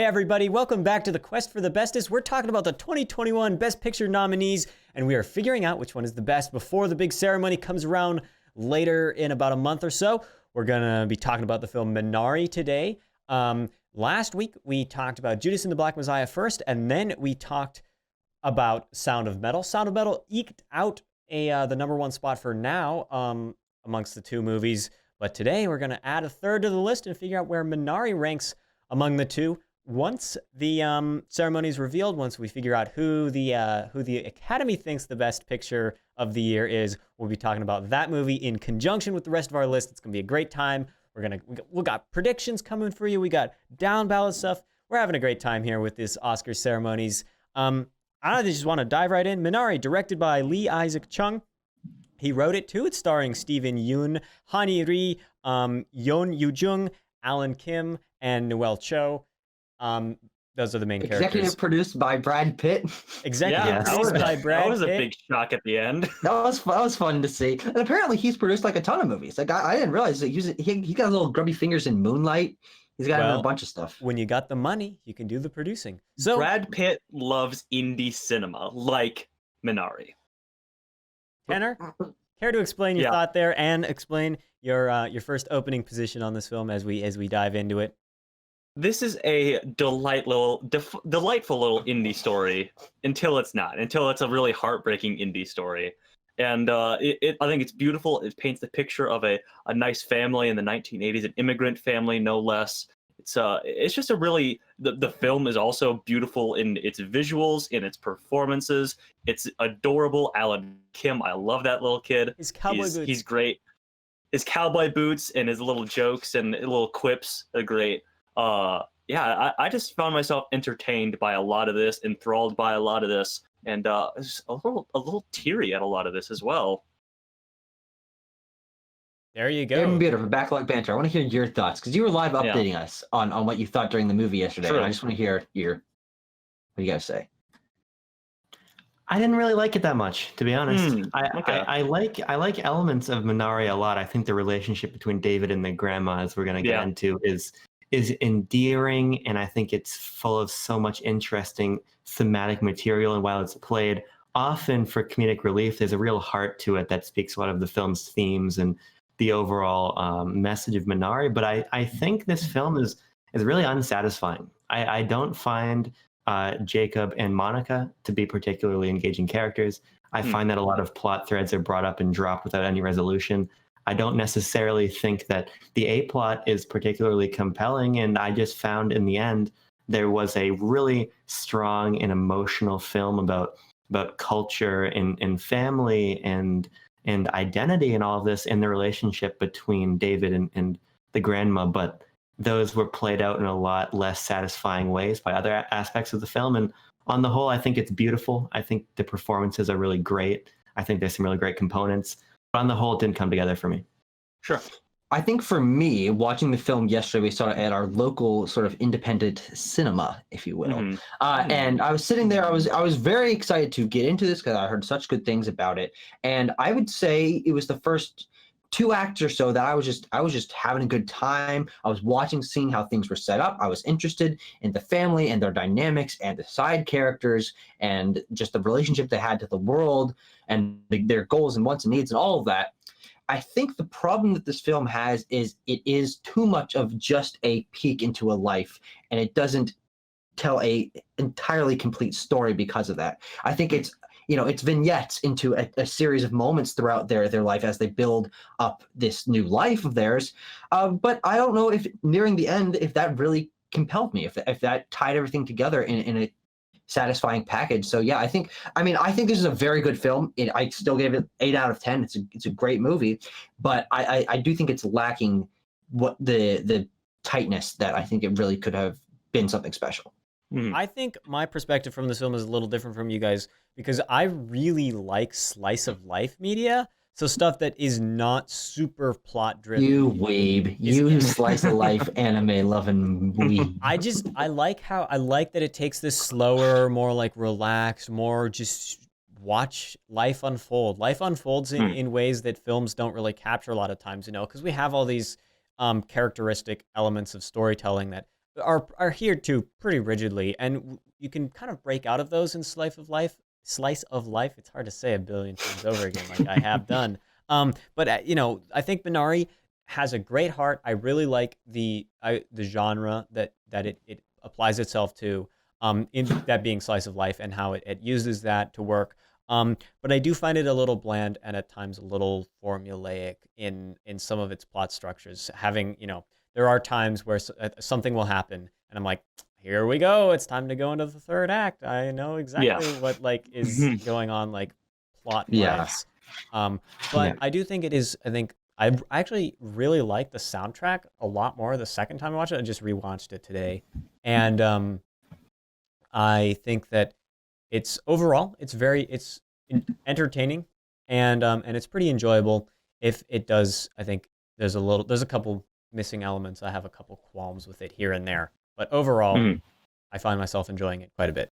everybody, welcome back to the Quest for the Bestest. We're talking about the 2021 Best Picture nominees, and we are figuring out which one is the best before the big ceremony comes around later in about a month or so. We're gonna be talking about the film Minari today. Last week, we talked about Judas and the Black Messiah first, and then we talked about Sound of Metal. Sound of Metal eked out the #1 spot for now amongst the two movies, but today we're gonna add a third to the list and figure out where Minari ranks among the two. Once the ceremony is revealed, once we figure out who the Academy thinks the best picture of the year is, we'll be talking about that movie in conjunction with the rest of our list. It's gonna be a great time. We got predictions coming for you. We got down ballot stuff. We're having a great time here with this Oscar ceremonies. I just want to dive right in. Minari, directed by Lee Isaac Chung. He wrote it too. It's starring Steven Yeun, Hani Ri, Yeon Yoo-jung, Alan Kim, and Noel Cho. Those are the main characters. Executive produced by Brad Pitt. Executive produced by Brad Pitt. That was a big shock at the end. That was fun to see. And apparently he's produced like a ton of movies. Like I didn't realize that he got little grubby fingers in Moonlight. He's got a bunch of stuff. When you got the money, you can do the producing. So Brad Pitt loves indie cinema, like Minari. Tanner, care to explain your thought there and explain your first opening position on this film as we dive into it? This is a delightful little indie story until it's not. Until it's a really heartbreaking indie story. And I think it's beautiful. It paints the picture of a nice family in the 1980s, an immigrant family, no less. It's just a really, the film is also beautiful in its visuals, in its performances. It's adorable. Alan Kim, I love that little kid. His cowboy boots. He's great. His cowboy boots and his little jokes and little quips are great. I just found myself entertained by a lot of this, enthralled by a lot of this, and just a little teary at a lot of this as well. There you go. Beautiful backlog banter. I want to hear your thoughts because you were live updating us on what you thought during the movie yesterday. Sure. And I just want to hear what you guys say. I didn't really like it that much, to be honest. Okay. I like elements of Minari a lot. I think the relationship between David and the grandma, as we're going to get into, is endearing, and I think it's full of so much interesting thematic material. And while it's played often for comedic relief, there's a real heart to it that speaks a lot of the film's themes and the overall message of Minari. But I think this film is really unsatisfying. I don't find Jacob and Monica to be particularly engaging characters. I find that a lot of plot threads are brought up and dropped without any resolution. I don't necessarily think that the A-plot is particularly compelling, and I just found in the end there was a really strong and emotional film about culture and family and identity and all of this, and the relationship between David and the grandma, but those were played out in a lot less satisfying ways by other aspects of the film. And on the whole, I think it's beautiful. I think the performances are really great. I think there's some really great components. But on the whole, it didn't come together for me. Sure. I think for me, watching the film yesterday, we saw it at our local sort of independent cinema, if you will. And I was sitting there. I was very excited to get into this because I heard such good things about it. And I would say it was the first 2 acts or so that I was just having a good time. I was watching, seeing how things were set up. I was interested in the family and their dynamics and the side characters and just the relationship they had to the world and their goals and wants and needs and all of that. I think the problem that this film has is it is too much of just a peek into a life, and it doesn't tell a entirely complete story because of that. I think it's vignettes into a series of moments throughout their life as they build up this new life of theirs. But I don't know if nearing the end, if that really compelled me, if that tied everything together in a satisfying package. So yeah, I think this is a very good film. I still gave it 8 out of 10. It's a great movie, but I do think it's lacking what the tightness that I think it really could have been something special. I think my perspective from this film is a little different from you guys because I really like slice of life media. So stuff that is not super plot driven. You weeb. You slice of life anime loving weeb. I like that it takes this slower, more like relaxed, more just watch life unfold. Life unfolds in ways that films don't really capture a lot of times, because we have all these characteristic elements of storytelling that are here too pretty rigidly, and you can kind of break out of those in slice of life. Slice of life. It's hard to say a billion times over again, like I have done. But you know, I think Minari has a great heart. I really like the genre that it applies itself to, in that being slice of life, and how it uses that to work. But I do find it a little bland and at times a little formulaic in some of its plot structures. Having, you know, there are times where something will happen, and I'm like, here we go. It's time to go into the third act. I know exactly what like is going on, like plot wise. But I do think it is. I think I actually really like the soundtrack a lot more the second time I watched it. I just rewatched it today, and I think that it's overall it's entertaining, and it's pretty enjoyable. If it does, I think there's a couple missing elements. I have a couple qualms with it here and there, but overall, I find myself enjoying it quite a bit.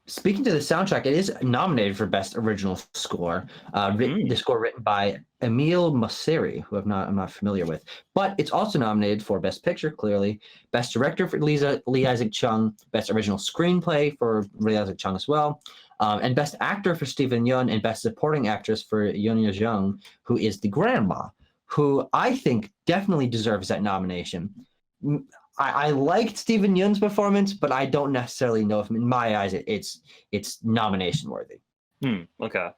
Speaking to the soundtrack, it is nominated for Best Original Score. The score written by Emile Mosseri, who I'm not familiar with, but it's also nominated for Best Picture, clearly, Best Director for Lee Isaac Chung, Best Original Screenplay for Lee Isaac Chung as well, and Best Actor for Steven Yeun, and Best Supporting Actress for Yeon Jung, who is the grandma, who I think definitely deserves that nomination. I liked Steven Yeun's performance, but I don't necessarily know if, in my eyes, it's nomination worthy. Okay.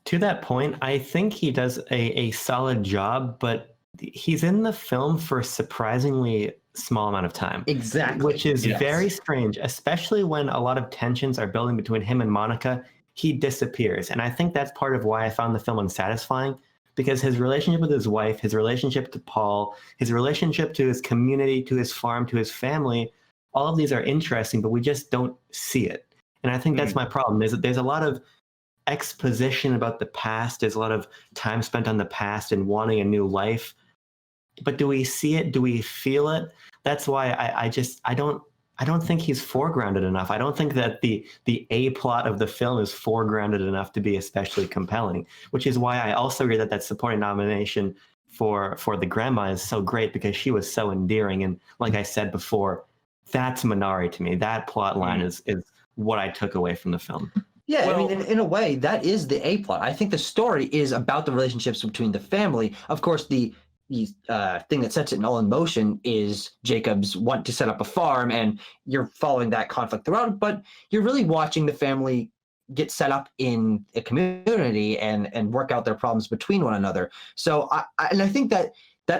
To that point, I think he does a solid job, but he's in the film for a surprisingly small amount of time. Exactly. Which is very strange, especially when a lot of tensions are building between him and Monica. He disappears. And I think that's part of why I found the film unsatisfying, because his relationship with his wife, his relationship to Paul, his relationship to his community, to his farm, to his family, all of these are interesting, but we just don't see it. And I think that's my problem. There's a lot of exposition about the past. There's a lot of time spent on the past and wanting a new life. But do we see it? Do we feel it? That's why I don't think he's foregrounded enough. I don't think that the A plot of the film is foregrounded enough to be especially compelling, which is why I also agree that supporting nomination for the grandma is so great, because she was so endearing. And like I said before, that's Minari to me. That plot line is what I took away from the film. Yeah, well, I mean, in a way, that is the A plot. I think the story is about the relationships between the family. Of course, the thing that sets it all in motion is Jacob's want to set up a farm, and you're following that conflict throughout, but you're really watching the family get set up in a community and work out their problems between one another. So I think that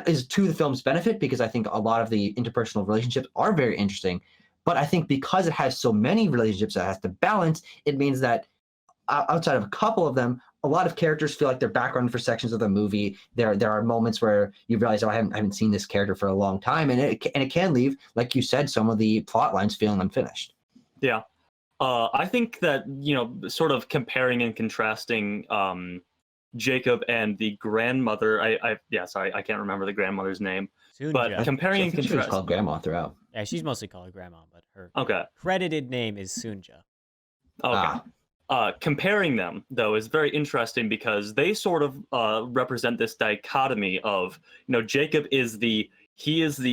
is to the film's benefit, because I think a lot of the interpersonal relationships are very interesting, but I think because it has so many relationships that it has to balance, it means that outside of a couple of them, a lot of characters feel like they're background for sections of the movie. There are moments where you realize, oh, I haven't seen this character for a long time, and it can leave, like you said, some of the plot lines feeling unfinished. Yeah, I think that, you know, sort of comparing and contrasting Jacob and the grandmother. I can't remember the grandmother's name. Sunja. But comparing and contrasting, she was called grandma throughout. Yeah, she's mostly called grandma, but her credited name is Sunja. Okay. Comparing them, though, is very interesting, because they sort of represent this dichotomy of, you know, Jacob is the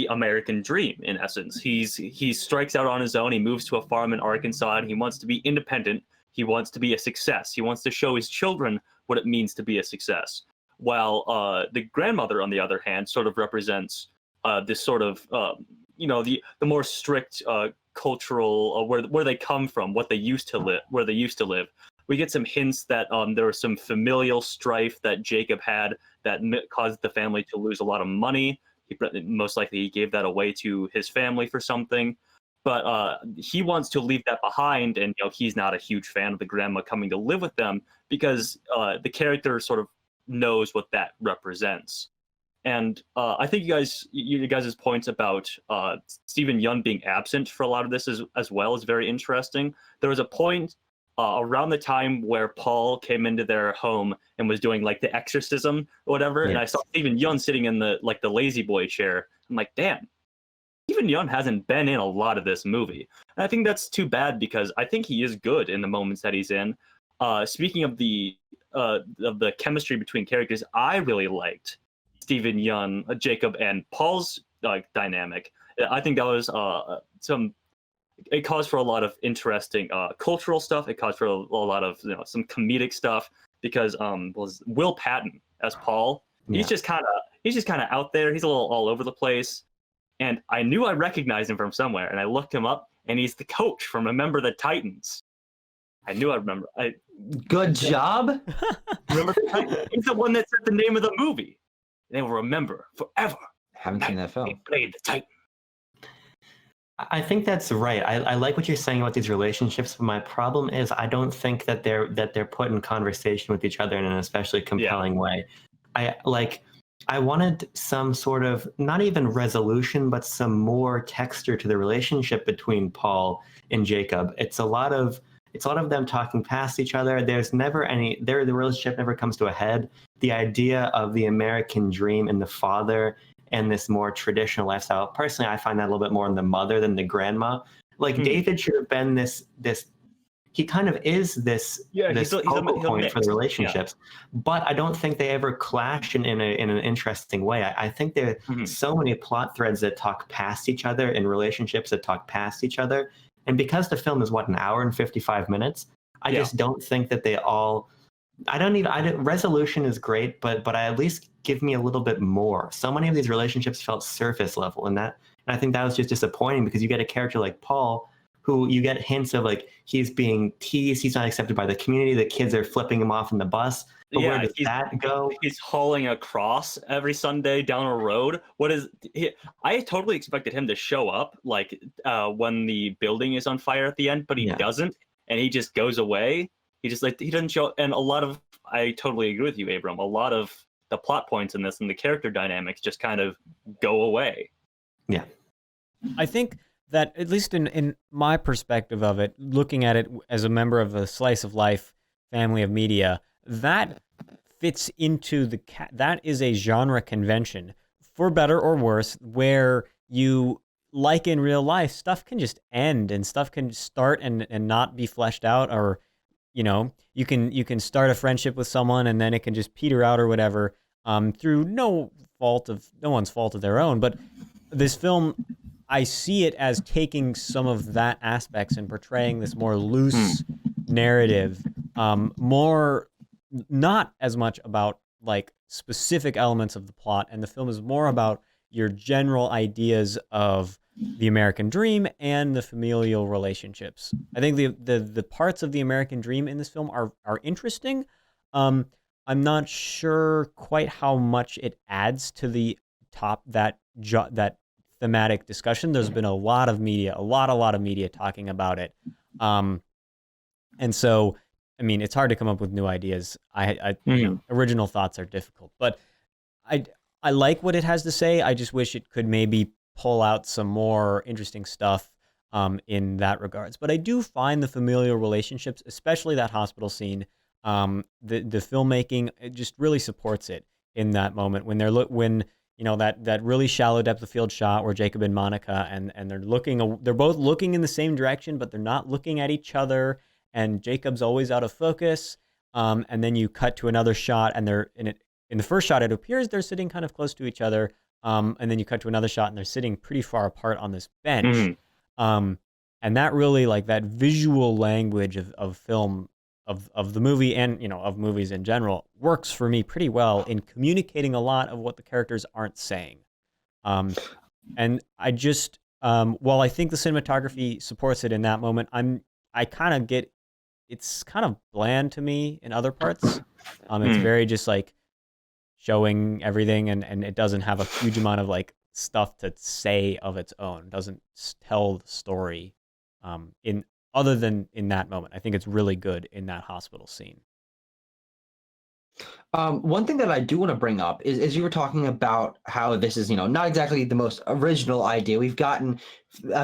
American dream, in essence. He strikes out on his own. He moves to a farm in Arkansas, and he wants to be independent. He wants to be a success. He wants to show his children what it means to be a success. While the grandmother, on the other hand, sort of represents this sort of, you know, the more strict cultural where they come from, where they used to live. We get some hints that there was some familial strife that Jacob had that caused the family to lose a lot of money. Most likely he gave that away to his family for something, but he wants to leave that behind, and, you know, he's not a huge fan of the grandma coming to live with them, because the character sort of knows what that represents. And I think you guys' points about Steven Yeun being absent for a lot of this as well is very interesting. There was a point around the time where Paul came into their home and was doing like the exorcism or whatever, and I saw Steven Yeun sitting in the lazy boy chair. I'm like, damn, Steven Yeun hasn't been in a lot of this movie. And I think that's too bad, because I think he is good in the moments that he's in. Speaking of the chemistry between characters, I really liked Steven Yeun, Jacob, and Paul's dynamic, I think that was it caused for a lot of interesting cultural stuff. It caused for a lot of some comedic stuff because was Will Patton as Paul. He's just kind of out there. He's a little all over the place, and I knew I recognized him from somewhere, and I looked him up, and he's the coach from Remember the Titans. I knew I remember. Good job. Remember the Titans? He's the one that said the name of the movie. They will remember forever. Haven't seen that film. He played the Titan. I think that's right. I like what you're saying about these relationships, but my problem is I don't think that they're put in conversation with each other in an especially compelling way. I wanted some sort of not even resolution, but some more texture to the relationship between Paul and Jacob. It's a lot of them talking past each other. There's never the relationship never comes to a head. The idea of the American dream and the father and this more traditional lifestyle. Personally, I find that a little bit more in the mother than the grandma. David should have been this. He kind of is this focal point for the relationships, but I don't think they ever clash in an interesting way. I think there are so many plot threads that talk past each other and relationships that talk past each other. And because the film is an hour and 55 minutes, I just don't think that they all. Resolution is great, but I at least give me a little bit more. So many of these relationships felt surface level, and I think that was just disappointing because you get a character like Paul, who you get hints of he's being teased, he's not accepted by the community, the kids are flipping him off in the bus. But where does that go? He's hauling a cross every Sunday down a road. I totally expected him to show up when the building is on fire at the end, but he doesn't, and he just goes away. He doesn't show, and I totally agree with you, Abram. A lot of the plot points in this and the character dynamics just kind of go away. Yeah. I think that, at least in my perspective of it, looking at it as a member of a slice of life family of media, that fits into that is a genre convention, for better or worse, where you, like in real life, stuff can just end and stuff can start and not be fleshed out, or you can start a friendship with someone and then it can just peter out or whatever, through no one's fault of their own. But this film, I see it as taking some of that aspects and portraying this more loose narrative, more not as much about specific elements of the plot, and the film is more about your general ideas of the American dream and the familial relationships. I think the parts of the American dream in this film are interesting. I'm not sure quite how much it adds to that thematic discussion. There's been a lot of media talking about it. And so, I mean, it's hard to come up with new ideas. Original thoughts are difficult, but I like what it has to say. I just wish it could maybe pull out some more interesting stuff in that regards. But I do find the familial relationships, especially that hospital scene, the filmmaking, it just really supports it in that moment when that really shallow depth of field shot where Jacob and Monica and they're both looking in the same direction, but they're not looking at each other, and Jacob's always out of focus. And then you cut to another shot, and they're in the first shot, it appears they're sitting kind of close to each other. And then you cut to another shot and they're sitting pretty far apart on this bench. And that really, that visual language of film, of the movie and, of movies in general, works for me pretty well in communicating a lot of what the characters aren't saying. And I just, while I think the cinematography supports it in that moment, I kind of get, it's kind of bland to me in other parts. It's very just showing everything, and it doesn't have a huge amount of stuff to say of its own. It doesn't tell the story other than in that moment. I think it's really good in that hospital scene. One thing that I do want to bring up is you were talking about how this is, not exactly the most original idea. We've gotten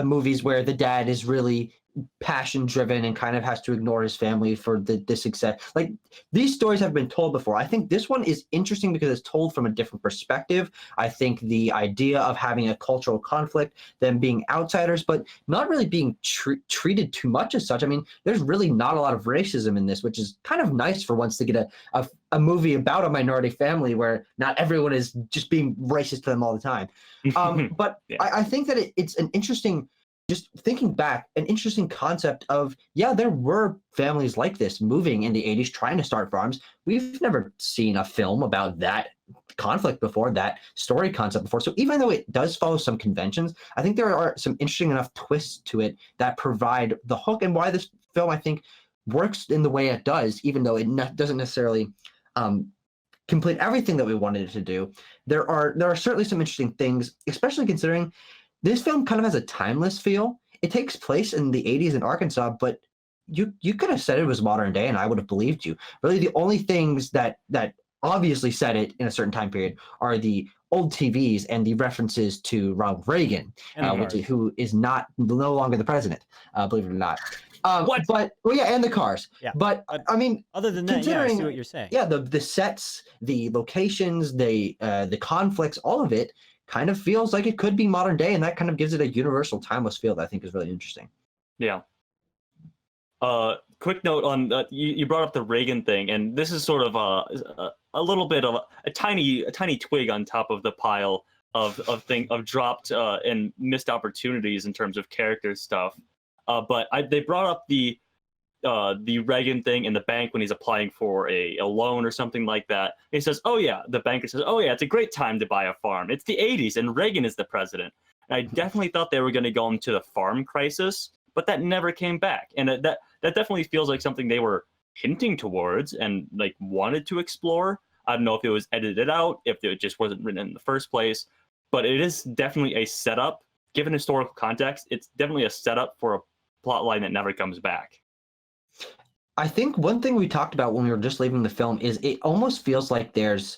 movies where the dad is really passion driven and kind of has to ignore his family for the success. Like, these stories have been told before. I think this one is interesting because it's told from a different perspective. I think the idea of having a cultural conflict, them being outsiders, but not really being treated too much as such. I mean, there's really not a lot of racism in this, which is kind of nice for once to get a movie about a minority family where not everyone is just being racist to them all the time. But Yeah. I think that it's an interesting, just thinking back, an interesting concept of, yeah, there were families like this moving in the 80s trying to start farms. We've never seen a film about that conflict before, that story concept before. So even though it does follow some conventions, I think there are some interesting enough twists to it that provide the hook, and why this film, I think, works in the way it does, even though it doesn't necessarily complete everything that we wanted it to do. There are certainly some interesting things, especially considering this film kind of has a timeless feel. It takes place in the 80s in Arkansas, but you could have said it was modern day and I would have believed you. Really, the only things that obviously said it in a certain time period are the old TVs and the references to Ronald Reagan, who is no longer the president, believe it or not. But well, yeah, and the cars. Yeah. But I mean, other than that, yeah, I see what you're saying. Yeah, the sets, the locations, the conflicts, all of it kind of feels like it could be modern day, and that kind of gives it a universal timeless feel that I think is really interesting. Yeah. Quick note on you brought up the Reagan thing, and this is sort of a little bit of a tiny twig on top of the pile of dropped and missed opportunities in terms of character stuff. But they brought up the Reagan thing in the bank when he's applying for a loan or something like that. He says, "Oh yeah," the banker says, "Oh yeah, it's a great time to buy a farm. It's the 80s and Reagan is the president." And I definitely thought they were going to go into the farm crisis, but that never came back. And that definitely feels like something they were hinting towards and like wanted to explore. I don't know if it was edited out, if it just wasn't written in the first place, but it is definitely a setup. Given historical context, it's definitely a setup for a plot line that never comes back. I think one thing we talked about when we were just leaving the film is it almost feels like there's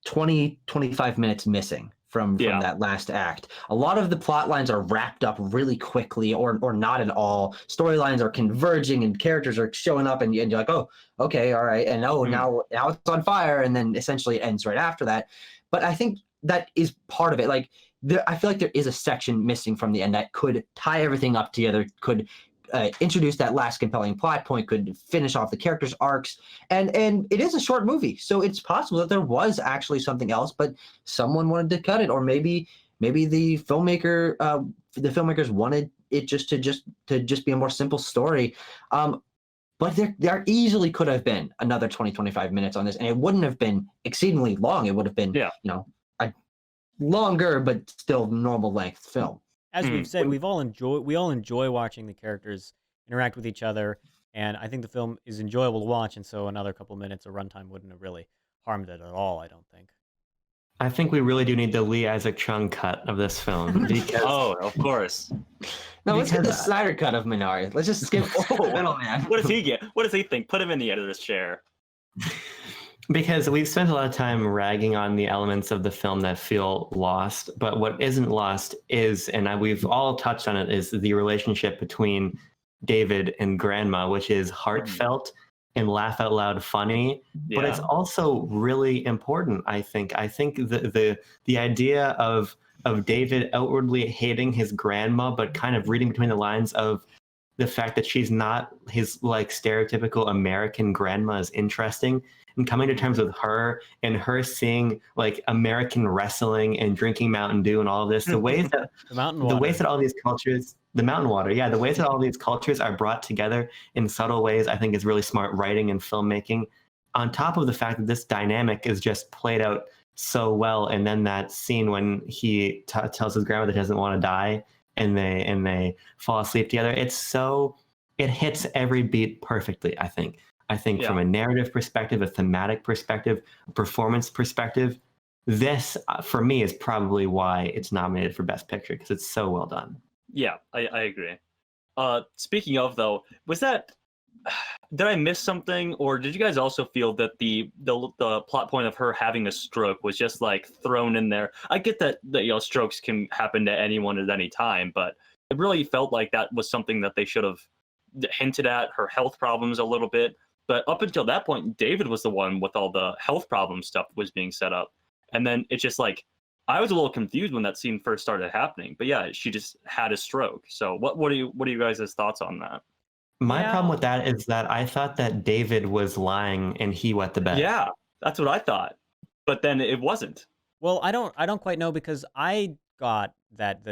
25 minutes missing from that last act. A lot of the plot lines are wrapped up really quickly or not at all. Storylines are converging and characters are showing up and you're like, oh, okay, all right. And now it's on fire. And then essentially it ends right after that. But I think that is part of it. Like, I feel like there is a section missing from the end that could tie everything up together, could introduce that last compelling plot point, could finish off the characters' arcs, and it is a short movie, so it's possible that there was actually something else, but someone wanted to cut it, or maybe the filmmakers wanted it to be a more simple story. But there easily could have been another 25 minutes on this, and it wouldn't have been exceedingly long. It would have been a longer but still normal length film. As we've said, we all enjoy watching the characters interact with each other, and I think the film is enjoyable to watch, and so another couple minutes of runtime wouldn't have really harmed it at all, I don't think. I think we really do need the Lee Isaac Chung cut of this film. Because, of course. No, let's get the Snyder cut of Minari. Let's just skip the middleman. What does he get? What does he think? Put him in the editor's chair. Because we've spent a lot of time ragging on the elements of the film that feel lost, but what isn't lost is, and we've all touched on it, is the relationship between David and Grandma, which is heartfelt and laugh out loud funny, but it's also really important. I think the idea of David outwardly hating his grandma, but kind of reading between the lines of the fact that she's not his like stereotypical American grandma is interesting. And coming to terms with her and her seeing like American wrestling and drinking Mountain Dew and all of this, the ways that all these cultures, the mountain water, the ways that all these cultures are brought together in subtle ways, I think is really smart writing and filmmaking. On top of the fact that this dynamic is just played out so well, and then that scene when he tells his grandma that he doesn't want to die, and they fall asleep together. It hits every beat perfectly, I think. From a narrative perspective, a thematic perspective, a performance perspective, this, for me, is probably why it's nominated for Best Picture, because it's so well done. Yeah, I agree. Speaking of, though, did I miss something, or did you guys also feel that the plot point of her having a stroke was just like thrown in there? I get that strokes can happen to anyone at any time, but it really felt like that was something that they should have hinted at her health problems a little bit. But up until that point, David was the one with all the health problem stuff was being set up. And then it's just like, I was a little confused when that scene first started happening. But yeah, she just had a stroke. So what are you guys' thoughts on that? My Yeah. problem with that is that I thought that David was lying and he wet the bed. Yeah, that's what I thought. But then it wasn't. Well, I don't quite know, because I got that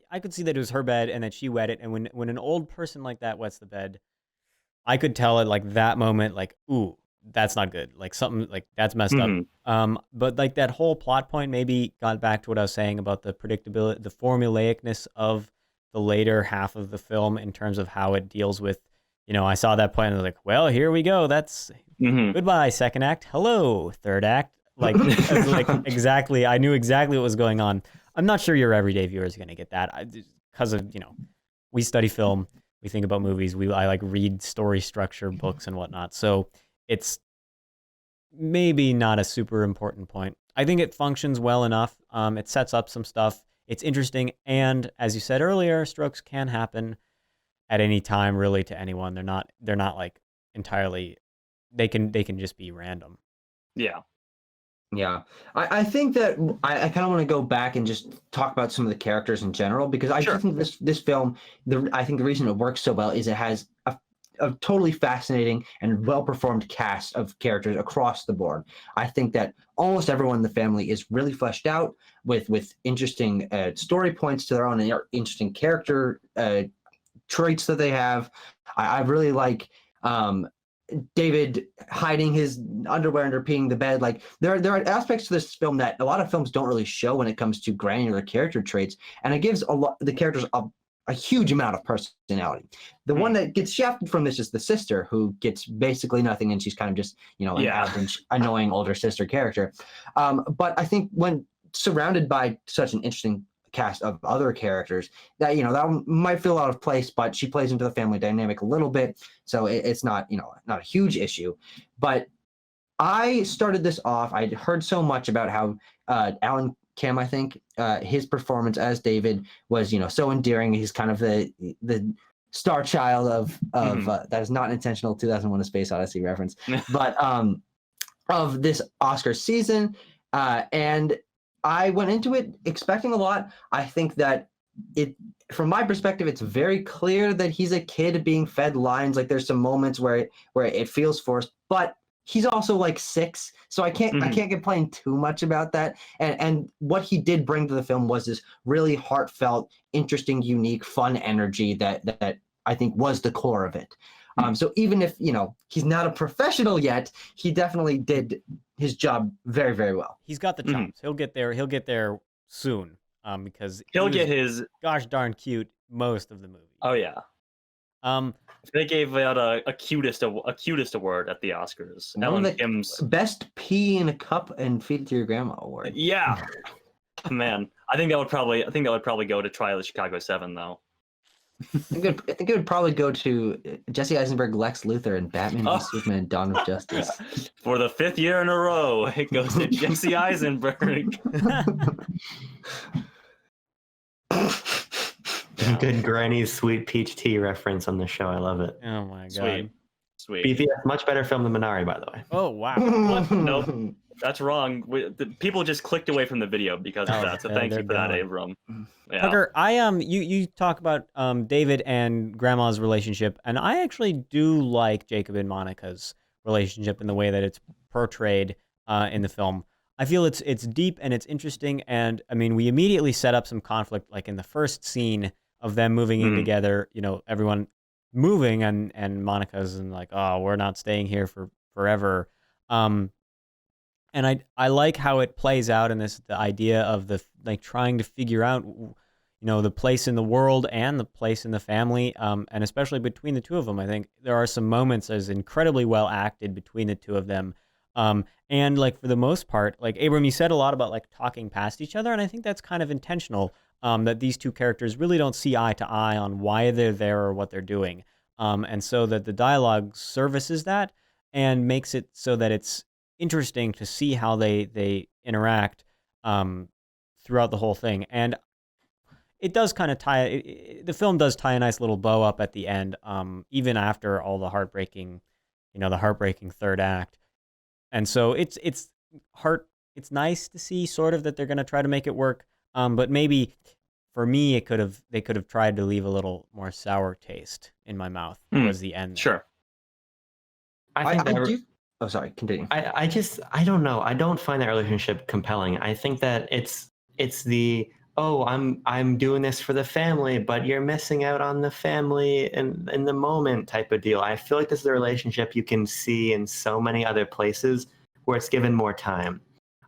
I could see that it was her bed and that she wet it, and when an old person like that wets the bed, I could tell at like that moment, like, ooh, that's not good. Like something like that's messed up. But like that whole plot point maybe got back to what I was saying about the predictability, the formulaicness of the later half of the film in terms of how it deals with, I saw that point and I was like, well, here we go. That's goodbye, second act. Hello, third act. Like, exactly. I knew exactly what was going on. I'm not sure your everyday viewer is going to get that because of, we study film. We think about movies. I like read story structure books and whatnot. So it's maybe not a super important point. I think it functions well enough. It sets up some stuff. It's interesting. And as you said earlier, strokes can happen at any time, really, to anyone. They're not like entirely, they can just be random. Yeah. Yeah, I think that I kind of want to go back and just talk about some of the characters in general, because I Sure. think this film, I think the reason it works so well is it has a totally fascinating and well-performed cast of characters across the board. I think that almost everyone in the family is really fleshed out with interesting story points to their own and interesting character traits that they have. I really like David hiding his underwear under peeing the bed. Like there are aspects to this film that a lot of films don't really show when it comes to granular character traits, and it gives the characters a huge amount of personality. The one that gets shafted from this is the sister, who gets basically nothing, and she's kind of just an average annoying older sister character. But I think when surrounded by such an interesting cast of other characters, that that might feel out of place, but she plays into the family dynamic a little bit, so it's not not a huge issue. But I started this off, I'd heard so much about how Alan Kim, I think, his performance as David was so endearing. He's kind of the star child of that is not intentional 2001: A Space Odyssey reference, but of this Oscar season, and I went into it expecting a lot. I think that from my perspective, it's very clear that he's a kid being fed lines. Like there's some moments where it feels forced, but he's also like 6, so I can't complain too much about that. And what he did bring to the film was this really heartfelt, interesting, unique, fun energy that I think was the core of it. So even if he's not a professional yet, he definitely did his job very, very well. He's got the chops. He'll get there. He'll get there soon. Because he'll get his gosh darn cute most of the movie. Oh yeah. They gave out a cutest award at the Oscars. Ellen Kim's best pee in a cup and feed it to your grandma award. Yeah. Man, I think that would probably go to Trial of Chicago 7 though. I think it would probably go to Jesse Eisenberg, Lex Luthor, and Batman v Superman: Dawn of Justice. For the 5th year in a row, it goes to Jesse Eisenberg. Good Granny's Sweet Peach Tea reference on the show. I love it. Oh my god. Sweet. BVS, much better film than Minari, by the way. Oh wow. Nope. That's wrong. The people just clicked away from the video because of that. So thank you for that, Abram. Yeah. Tucker, you talk about David and Grandma's relationship, and I actually do like Jacob and Monica's relationship in the way that it's portrayed in the film. I feel it's deep and it's interesting, and I mean we immediately set up some conflict, like in the first scene of them moving in together. Everyone moving, and Monica's like, oh, we're not staying here for forever. And I like how it plays out in the idea of trying to figure out, the place in the world and the place in the family, and especially between the two of them. I think there are some moments as incredibly well acted between the two of them. And like for the most part, like Abram, you said a lot about like talking past each other, and I think that's kind of intentional. That these two characters really don't see eye to eye on why they're there or what they're doing, and so that the dialogue services that and makes it so that it's interesting to see how they interact throughout the whole thing. And it does kind of the film does tie a nice little bow up at the end, even after all the heartbreaking, the heartbreaking third act. And so it's nice to see sort of that they're going to try to make it work. But maybe for me, they could have tried to leave a little more sour taste in my mouth towards the end. Sure. I do. Oh, sorry. Continue. I don't know. I don't find that relationship compelling. I think that it's the, oh, I'm doing this for the family, but you're missing out on the family in the moment type of deal. I feel like this is a relationship you can see in so many other places where it's given more time.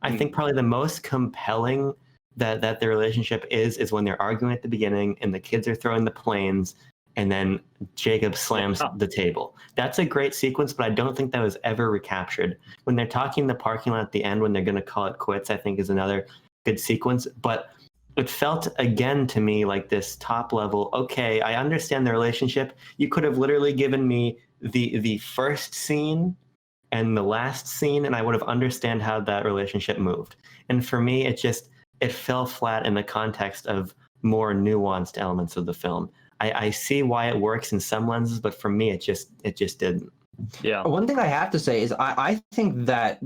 I think probably the most compelling that the relationship is when they're arguing at the beginning and the kids are throwing the planes and then Jacob slams the table. That's a great sequence, but I don't think that was ever recaptured. When they're talking in the parking lot at the end, when they're going to call it quits, I think is another good sequence. But it felt again to me like this top level, okay, I understand the relationship. You could have literally given me the first scene and the last scene, and I would have understand how that relationship moved. And for me, it fell flat in the context of more nuanced elements of the film. I see why it works in some lenses, but for me, it just didn't. Yeah. One thing I have to say is I think that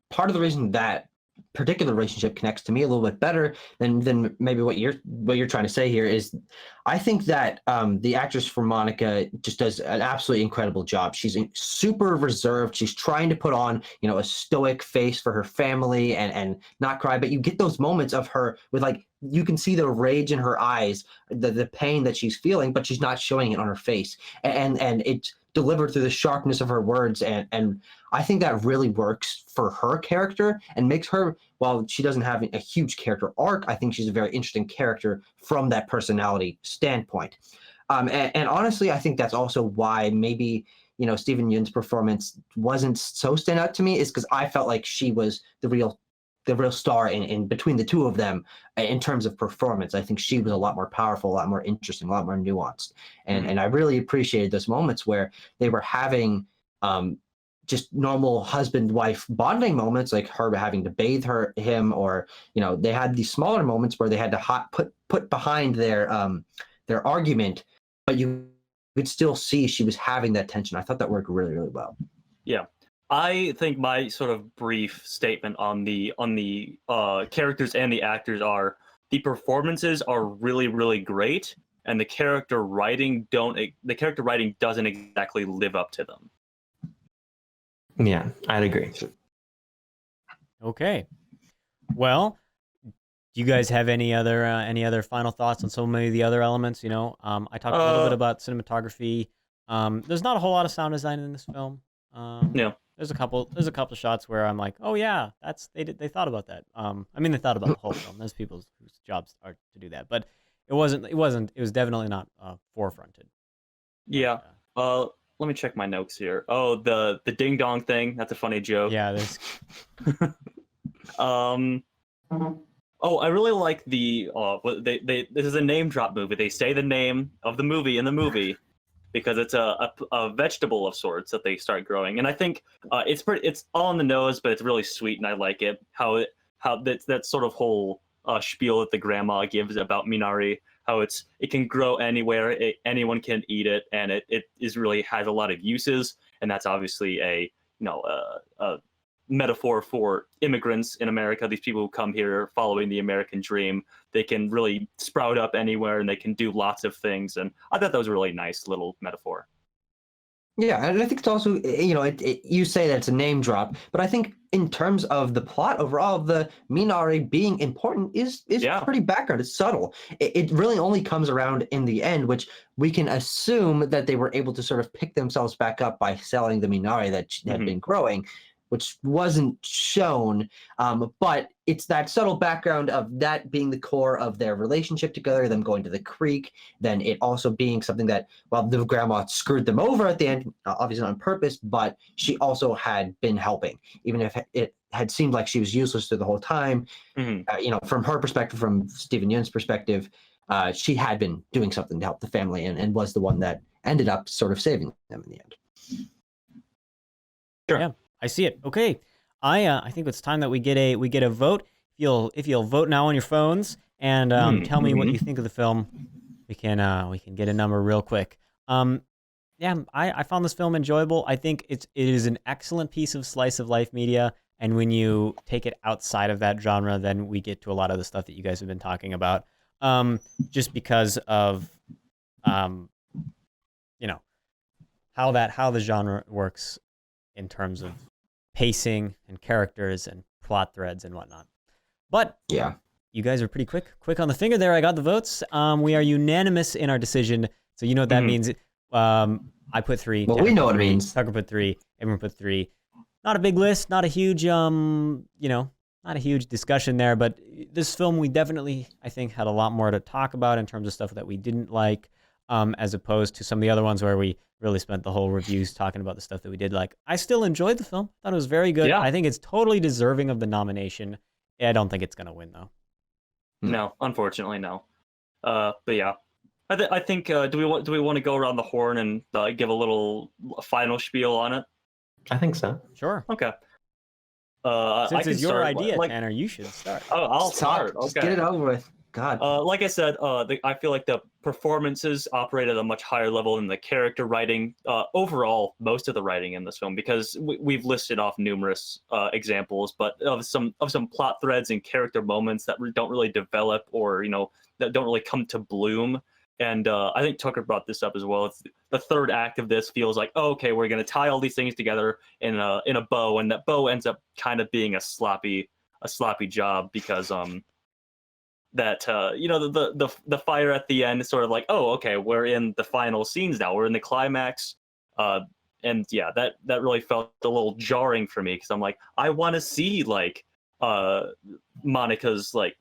part of the reason that particular relationship connects to me a little bit better than maybe what you're trying to say here is I think that the actress for Monica just does an absolutely incredible job. She's super reserved. She's trying to put on, a stoic face for her family and not cry, but you get those moments of her with like, you can see the rage in her eyes, the pain that she's feeling, but she's not showing it on her face. And it's delivered through the sharpness of her words. And I think that really works for her character and makes her, while she doesn't have a huge character arc, I think she's a very interesting character from that personality standpoint. And honestly, I think that's also why maybe, Steven Yeun's performance wasn't so stand out to me, is because I felt like she was the real star in between the two of them in terms of performance. I think she was a lot more powerful, a lot more interesting, a lot more nuanced. And I really appreciated those moments where they were having just normal husband-wife bonding moments, like her having to bathe him, or, they had these smaller moments where they had to put behind their argument, but you could still see she was having that tension. I thought that worked really, really well. Yeah. I think my sort of brief statement on the characters and the actors are the performances are really, really great, and the character writing doesn't exactly live up to them. Yeah, I'd agree. Okay. Well, do you guys have any other final thoughts on so many of the other elements? I talked a little bit about cinematography. There's not a whole lot of sound design in this film. No. There's a couple shots where I'm like, oh yeah, they thought about that. They thought about the whole film. There's people whose jobs are to do that, but it was definitely not forefronted. Yeah. Let me check my notes here. Oh, the ding dong thing. That's a funny joke. Yeah. There's. Oh, I really like the this is a name drop movie. They say the name of the movie in the movie because it's a vegetable of sorts that they start growing, and I think it's all on the nose, but it's really sweet, and I like it. How that sort of whole spiel that the grandma gives about Minari, how it can grow anywhere, anyone can eat it, and it is really has a lot of uses, and that's obviously a metaphor for immigrants in America, these people who come here following the American dream. They can really sprout up anywhere and they can do lots of things. And I thought that was a really nice little metaphor. Yeah, and I think it's also, you say that it's a name drop, but I think in terms of the plot overall, the Minari being important is pretty background. It's subtle. It really only comes around in the end, which we can assume that they were able to sort of pick themselves back up by selling the Minari that had been growing, which wasn't shown, but it's that subtle background of that being the core of their relationship together, them going to the creek, then it also being something that, well, the grandma screwed them over at the end, obviously not on purpose, but she also had been helping, even if it had seemed like she was useless through the whole time. From her perspective, from Steven Yeun's perspective, she had been doing something to help the family and was the one that ended up sort of saving them in the end. Sure. Yeah. I see it. Okay, I think it's time that we get a vote. If you'll vote now on your phones, and tell me what you think of the film. We can get a number real quick. Yeah, I found this film enjoyable. I think it is an excellent piece of slice of life media. And when you take it outside of that genre, then we get to a lot of the stuff that you guys have been talking about. Just because of, you know, how the genre works in terms of pacing and characters and plot threads and whatnot. But Yeah. you guys are pretty quick on the finger there. I got the votes. We are unanimous in our decision. So you know what that means. I put 3. Well, Tanner we know put what it 3, means. Tucker put 3. Everyone put 3. Not a big list. Not a huge, not a huge discussion there. But this film, we definitely, I think, had a lot more to talk about in terms of stuff that we didn't like, as opposed to some of the other ones where we really spent the whole reviews talking about the stuff that we did like. I still enjoyed the film. Thought it was very good. Yeah. I think it's totally deserving of the nomination. I don't think it's gonna win though. No, unfortunately, no. But yeah, I think do we want to go around the horn and give a little final spiel on it? I think so. Sure. Okay. Since it's your start, idea, Tanner, you should start. Oh, I'll start. Just Okay. get it over with. God. Like I said, I feel like the performances operate at a much higher level than the character writing. Overall, most of the writing in this film, because we've listed off numerous examples, but of some plot threads and character moments that don't really develop, or that don't really come to bloom. And I think Tucker brought this up as well. It's the third act of this feels like, oh, okay, we're going to tie all these things together in a bow, and that bow ends up kind of being a sloppy job, because that the fire at the end is sort of like, oh, okay, we're in the final scenes now, we're in the climax, and yeah, that really felt a little jarring for me, because I'm like, I want to see like Monica's like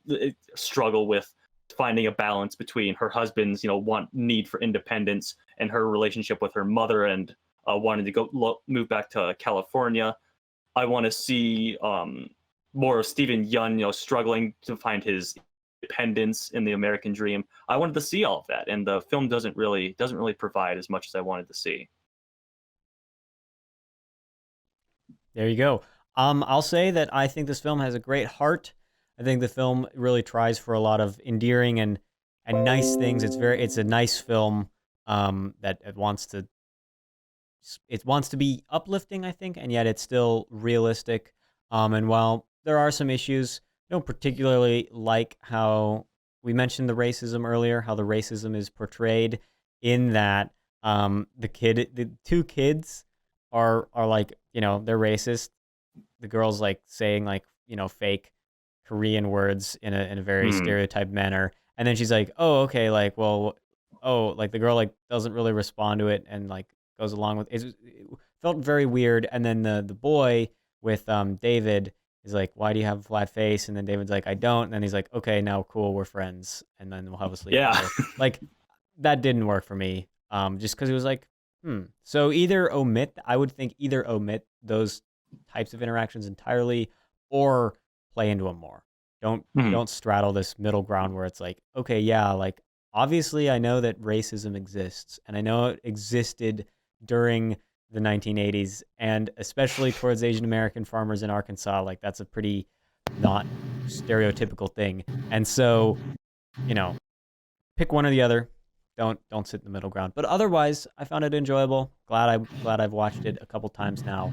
struggle with finding a balance between her husband's need for independence and her relationship with her mother, and wanting to move back to California. I want to see more of Stephen Yeun, struggling to find his independence in the American dream. I wanted to see all of that, and the film doesn't really provide as much as I wanted to see. There you go. I'll say that I think this film has a great heart. I think the film really tries for a lot of endearing and nice things. It's a nice film that it wants to be uplifting, I think, and yet it's still realistic. And while there are some issues, I don't particularly like how we mentioned the racism earlier, how the racism is portrayed in that the two kids are like, they're racist. The girl's like saying like, fake Korean words in a very stereotyped manner. And then she's like, oh, okay, like, well, like the girl like doesn't really respond to it and like goes along with it. It felt very weird. And then the boy with David is like, why do you have a flat face? And then David's like, I don't. And then he's like, okay, now cool, we're friends. And then we'll have a sleep. Yeah. Like that didn't work for me. Just because it was like, So I would think either omit those types of interactions entirely, or play into them more. Don't straddle this middle ground where it's like, okay, yeah, like obviously I know that racism exists, and I know it existed during the 1980s, and especially towards Asian American farmers in Arkansas. Like that's a pretty not stereotypical thing. And so, pick one or the other. Don't sit in the middle ground. But otherwise, I found it enjoyable. Glad I've watched it a couple times now.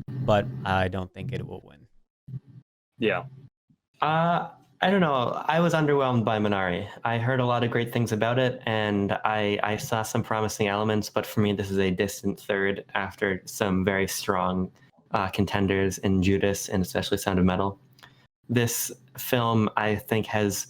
But I don't think it will win. Yeah. I don't know. I was underwhelmed by Minari. I heard a lot of great things about it, and I saw some promising elements, but for me, this is a distant third after some very strong contenders in Judas and especially Sound of Metal. This film, I think, has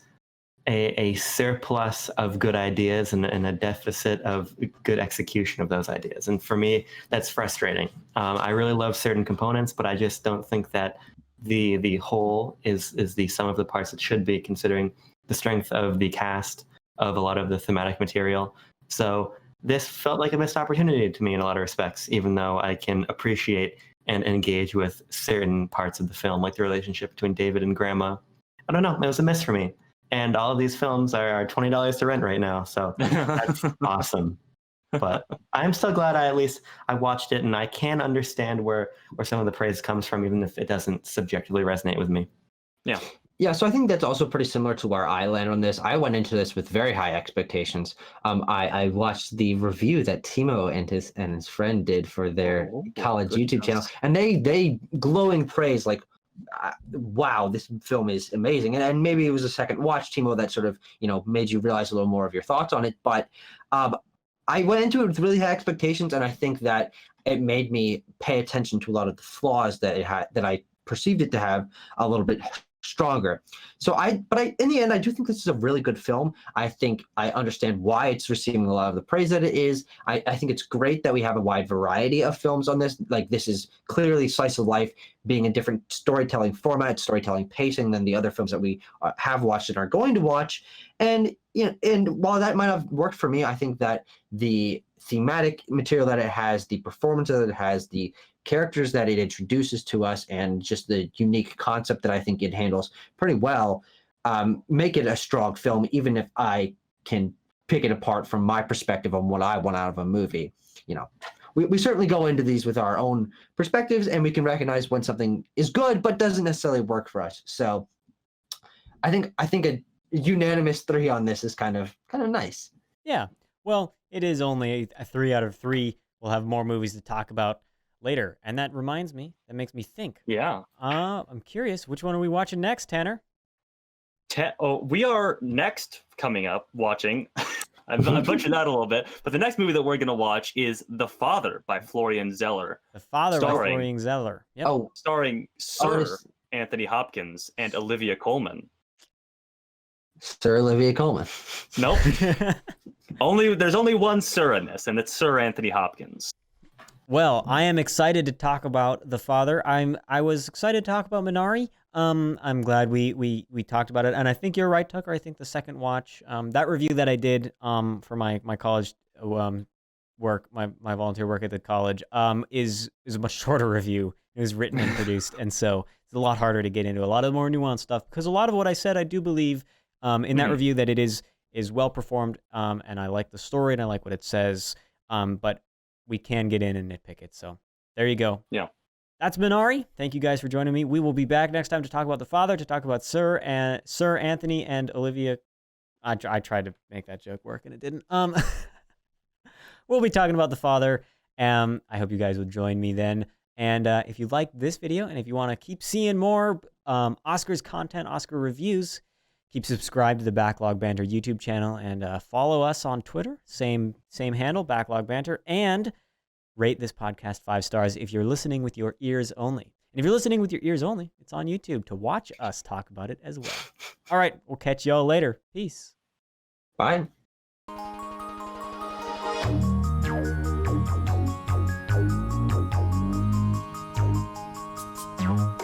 a surplus of good ideas and a deficit of good execution of those ideas. And for me, that's frustrating. I really love certain components, but I just don't think that the whole is the sum of the parts it should be, considering the strength of the cast, of a lot of the thematic material. So this felt like a missed opportunity to me in a lot of respects, even though I can appreciate and engage with certain parts of the film, like the relationship between David and Grandma. I don't know, it was a miss for me. And all of these films are $20 to rent right now, so that's awesome. But I'm still glad I watched it, and I can understand where some of the praise comes from, even if it doesn't subjectively resonate with me. Yeah. Yeah, so I think that's also pretty similar to where I land on this. I went into this with very high expectations. I watched the review that Timo and his friend did for their college YouTube channel, and they glowing praise, like, wow, this film is amazing. And maybe it was a second watch, Timo, that sort of, you know, made you realize a little more of your thoughts on it. But I went into it with really high expectations, and I think that it made me pay attention to a lot of the flaws that it had, that I perceived it to have, a little bit stronger. So in the end, I do think this is a really good film. I think I understand why it's receiving a lot of the praise that it is. I think it's great that we have a wide variety of films on this. Like, this is clearly slice of life, being a different storytelling format, storytelling pacing than the other films that we have watched and are going to watch. And, you know, and while that might have worked for me, I think that the thematic material that it has, the performance that it has, the characters that it introduces to us, and just the unique concept that I think it handles pretty well, make it a strong film, even if I can pick it apart from my perspective on what I want out of a movie. You know, we certainly go into these with our own perspectives, and we can recognize when something is good but doesn't necessarily work for us. So I think a unanimous 3 on this is kind of nice. Yeah. Well, it is only a 3 out of 3. We'll have more movies to talk about later. And that reminds me, that makes me think. Yeah. I'm curious, which one are we watching next, Tanner? We are next coming up watching. I butchered that a little bit, but the next movie that we're going to watch is The Father by Florian Zeller. The Father by Florian Zeller. Yep. Oh, starring Sir Anthony Hopkins and Olivia Colman. Sir Olivia Colman. Nope. There's only one Sir in this, and it's Sir Anthony Hopkins. Well, I am excited to talk about The Father. I was excited to talk about Minari. I'm glad we talked about it, and I think you're right, Tucker. I think the second watch, that review that I did for my college work, my volunteer work at the college, is a much shorter review. It was written and produced, and so it's a lot harder to get into a lot of more nuanced stuff, because a lot of what I said, I do believe in that review that it is well performed, and I like the story and I like what it says, but we can get in and nitpick it. So there you go. Yeah. That's Minari. Thank you guys for joining me. We will be back next time to talk about The Father, to talk about Sir Anthony and Olivia. I tried to make that joke work and it didn't. We'll be talking about The Father. I hope you guys will join me then. And if you like this video, and if you want to keep seeing more Oscars content, Oscar reviews, keep subscribed to the Backlog Banter YouTube channel, and follow us on Twitter. Same handle, Backlog Banter. And rate this podcast 5 stars if you're listening with your ears only. And if you're listening with your ears only, it's on YouTube to watch us talk about it as well. All right, we'll catch y'all later. Peace. Bye.